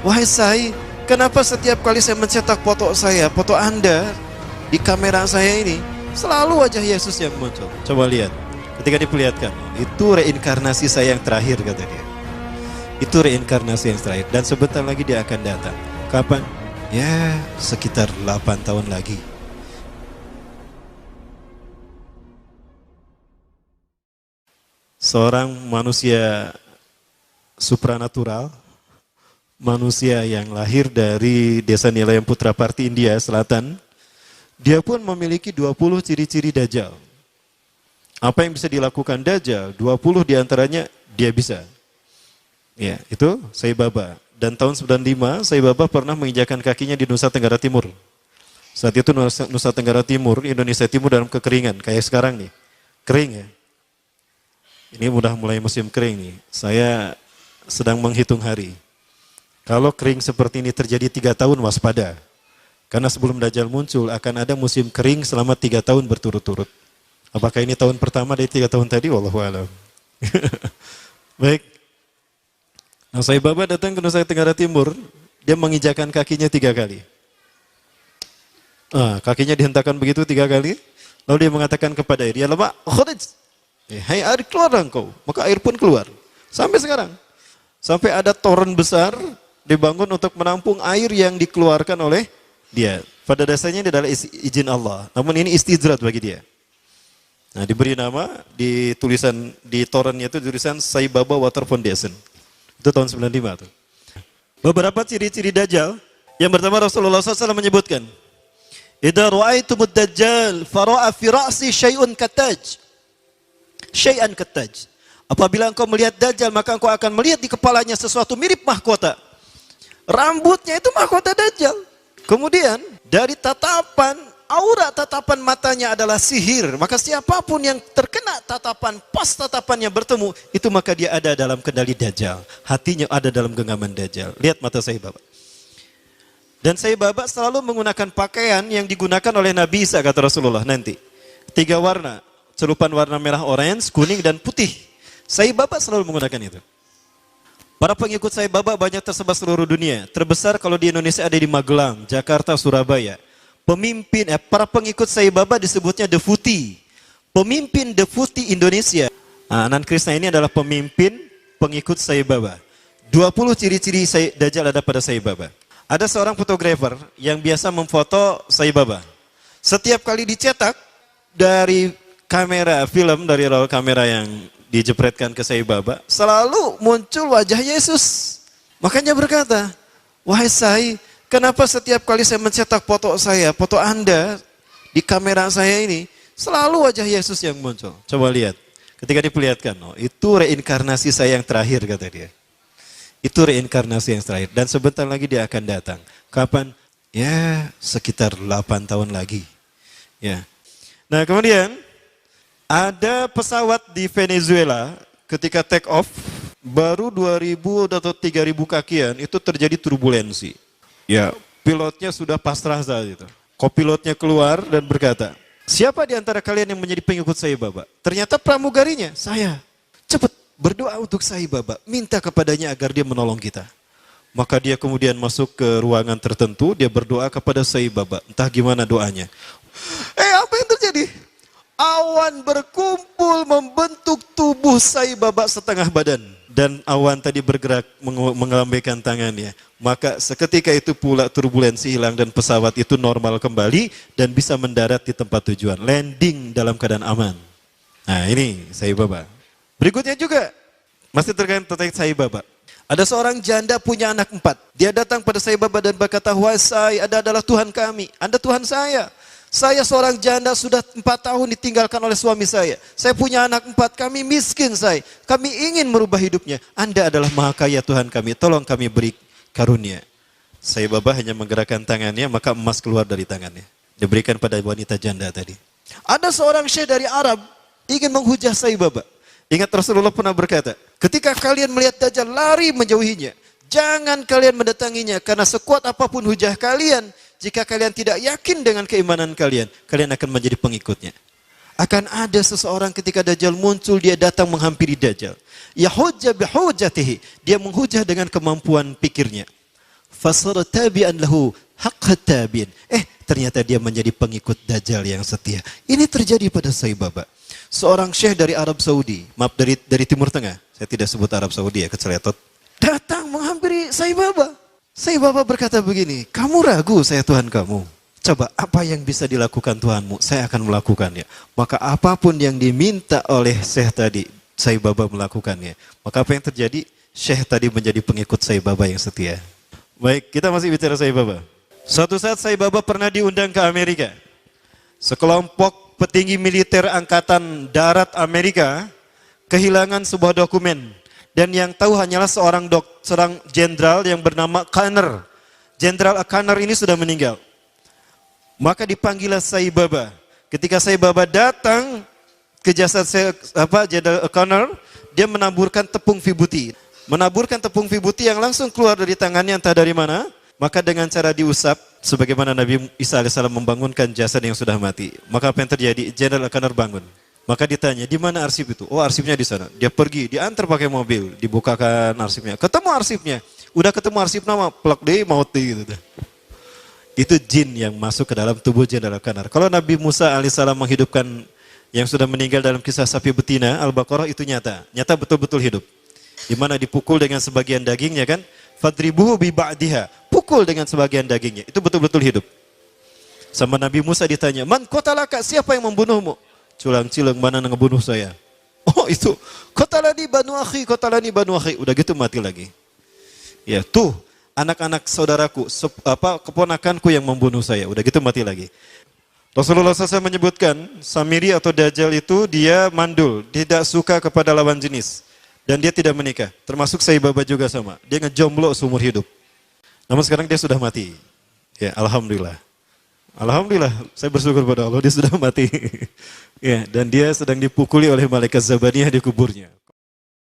wahai Sai, kenapa setiap kali saya mencetak foto saya, foto Anda di kamera saya ini, selalu wajah Yesus yang muncul. Coba lihat, ketika diperlihatkan, itu reinkarnasi saya yang terakhir, kata dia. Itu reinkarnasi yang terakhir, dan sebentar lagi dia akan datang. Kapan? Ya, sekitar 8 tahun lagi. Seorang manusia supranatural, manusia yang lahir dari desa Nilayam Putraparti, India Selatan, dia pun memiliki 20 ciri-ciri Dajjal. Apa yang bisa dilakukan Dajjal? 20 diantaranya dia bisa. Ya, itu Sai Baba. Dan tahun 95, Sai Baba pernah menginjakan kakinya di Nusa Tenggara Timur. Saat itu Nusa Tenggara Timur, Indonesia Timur dalam kekeringan, kayak sekarang nih. Kering ya. Ini udah mulai musim kering nih. Saya sedang menghitung hari. Kalau kering seperti ini terjadi 3 tahun, waspada. Karena sebelum Dajjal muncul akan ada musim kering selama 3 tahun berturut-turut. Apakah ini tahun pertama dari 3 tahun tadi? Wallahu a'lam. Baik. Nah, Sai Baba datang ke Nusa Tenggara Timur, dia menginjakan kakinya 3 kali. Kakinya dihentakkan begitu 3 kali, lalu dia mengatakan kepada air, ya lama, khurij. Hai air, keluar engkau. Maka air pun keluar. Sampai sekarang. Sampai ada toren besar dibangun untuk menampung air yang dikeluarkan oleh dia. Pada dasarnya ini adalah izin Allah. Namun ini istidrat bagi dia. Nah, diberi nama di tulisan di torennya itu tulisan Sai Baba Water Foundation. Itu tahun 95 tuh. Beberapa ciri-ciri Dajjal. Yang pertama Rasulullah SAW menyebutkan, idza ra'aitumud Dajjal fara'a fi ra'si syai'un kataj. Syai'an kataj. Apabila engkau melihat Dajjal, maka engkau akan melihat di kepalanya sesuatu mirip mahkota. Rambutnya itu mahkota Dajjal. Kemudian dari tatapan, aura tatapan matanya adalah sihir. Maka siapapun yang terkena tatapan, pas tatapannya bertemu, itu maka dia ada dalam kendali Dajjal. Hatinya ada dalam genggaman Dajjal. Lihat mata Sai Baba. Dan Sai Baba selalu menggunakan pakaian yang digunakan oleh Nabi Isa, kata Rasulullah nanti. 3 warna. Celupan warna merah, orange, kuning, dan putih. Sai Baba selalu menggunakan itu. Para pengikut Sai Baba banyak tersebar seluruh dunia. Terbesar kalau di Indonesia ada di Magelang, Jakarta, Surabaya. Para pengikut Sai Baba disebutnya Deputi. Pemimpin Deputi Indonesia. Nan Krishna ini adalah pemimpin pengikut Sai Baba. 20 ciri-ciri Dajjal ada pada Sai Baba. Ada seorang fotografer yang biasa memfoto Sai Baba. Setiap kali dicetak dari kamera film, dari roll kamera yang dijepretkan ke Sai Baba, selalu muncul wajah Yesus. Makanya berkata, wahai Sai, kenapa setiap kali saya mencetak foto saya, foto Anda di kamera saya ini, selalu wajah Yesus yang muncul. Coba lihat, ketika diperlihatkan, itu reinkarnasi saya yang terakhir, kata dia. Itu reinkarnasi yang terakhir, dan sebentar lagi dia akan datang. Kapan? Ya, sekitar 8 tahun lagi. Ya. Nah, kemudian ada pesawat di Venezuela ketika take off, baru 2.000 atau 3.000 kakian, itu terjadi turbulensi. Ya, pilotnya sudah pasrah saat itu. Kopilotnya keluar dan berkata, siapa di antara kalian yang menjadi pengikut Sai Baba? Ternyata pramugarinya, saya. Cepat berdoa untuk Sai Baba, minta kepadanya agar dia menolong kita. Maka dia kemudian masuk ke ruangan tertentu, dia berdoa kepada Sai Baba. Entah gimana doanya. Apa yang terjadi? Awan berkumpul membentuk tubuh Sai Baba setengah badan. Dan awan tadi bergerak mengelambaikan tangannya. Maka seketika itu pula turbulensi hilang dan pesawat itu normal kembali dan bisa mendarat di tempat tujuan. Landing dalam keadaan aman. Nah, ini Sai Baba. Berikutnya juga masih terkait Sai Baba. Ada seorang janda punya anak 4. Dia datang pada Sai Baba dan berkata, wahai Sai, Anda adalah Tuhan kami. Anda Tuhan saya. Saya seorang janda sudah 4 tahun ditinggalkan oleh suami saya. Saya punya anak 4, kami miskin Sai. Kami ingin merubah hidupnya. Anda adalah maha kaya Tuhan kami, tolong kami beri karunia. Sai Baba hanya menggerakkan tangannya, maka emas keluar dari tangannya. Diberikan pada wanita janda tadi. Ada seorang syekh dari Arab, ingin menghujah Sai Baba. Ingat Rasulullah pernah berkata, ketika kalian melihat Dajjal, lari menjauhinya. Jangan kalian mendatanginya, karena sekuat apapun hujah kalian, jika kalian tidak yakin dengan keimanan kalian, kalian akan menjadi pengikutnya. Akan ada seseorang ketika Dajjal muncul, dia datang menghampiri Dajjal. Yahujja bihujjatihi, dia menghujah dengan kemampuan pikirnya. fasara tabi'an lahu haqqa tabi'in. Ternyata dia menjadi pengikut Dajjal yang setia. Ini terjadi pada Sai Baba. Seorang syekh dari Arab Saudi, maaf dari Timur Tengah. Saya tidak sebut Arab Saudi ya, keceletot. Datang menghampiri Sai Baba. Sai Baba berkata begini, kamu ragu saya Tuhan kamu? Coba apa yang bisa dilakukan Tuhanmu, saya akan melakukannya. Maka apapun yang diminta oleh syekh tadi, Sai Baba melakukannya. Maka apa yang terjadi? Syekh tadi menjadi pengikut Sai Baba yang setia. Baik, kita masih bicara Sai Baba. Suatu saat Sai Baba pernah diundang ke Amerika. Sekelompok petinggi militer Angkatan Darat Amerika kehilangan sebuah dokumen. Dan yang tahu hanyalah seorang jenderal yang bernama Conner. Jenderal Conner ini sudah meninggal. Maka dipanggillah Sai Baba. Ketika Sai Baba datang ke jasad Jenderal Conner, dia menaburkan tepung vibuti. Menaburkan tepung vibuti yang langsung keluar dari tangannya entah dari mana. Maka dengan cara diusap, sebagaimana Nabi Isa AS membangunkan jasad yang sudah mati. Maka apa yang terjadi? Jenderal Conner bangun. Maka ditanya, di mana arsip itu? Oh, arsipnya di sana. Dia pergi, diantar pakai mobil, dibukakan arsipnya. Ketemu arsipnya. Udah ketemu arsip nama, plak deh, mauti gitu. Itu jin yang masuk ke dalam tubuh Jenderal Conner. Kalau Nabi Musa alaihissalam menghidupkan yang sudah meninggal dalam kisah sapi betina, Al-Baqarah itu nyata. Nyata betul-betul hidup. Di mana dipukul dengan sebagian dagingnya kan? Fadribuhu bi ba'diha. Pukul dengan sebagian dagingnya. Itu betul-betul hidup. Sama Nabi Musa ditanya, man qatalaka, siapa yang membunuhmu? Culang-cilang mana ngebunuh saya? Oh itu, qatalani banu akhi. Udah gitu mati lagi. Ya tuh, anak-anak saudaraku, keponakanku yang membunuh saya. Udah gitu mati lagi. Rasulullah SAW menyebutkan, Samiri atau Dajjal itu dia mandul, tidak suka kepada lawan jenis. Dan dia tidak menikah. Termasuk Sai Baba juga sama. Dia ngejomblo seumur hidup. Namun sekarang dia sudah mati. Ya, alhamdulillah. Alhamdulillah, saya bersyukur pada Allah dia sudah mati. Ya, dan dia sedang dipukuli oleh malaikat Zabaniyah di kuburnya.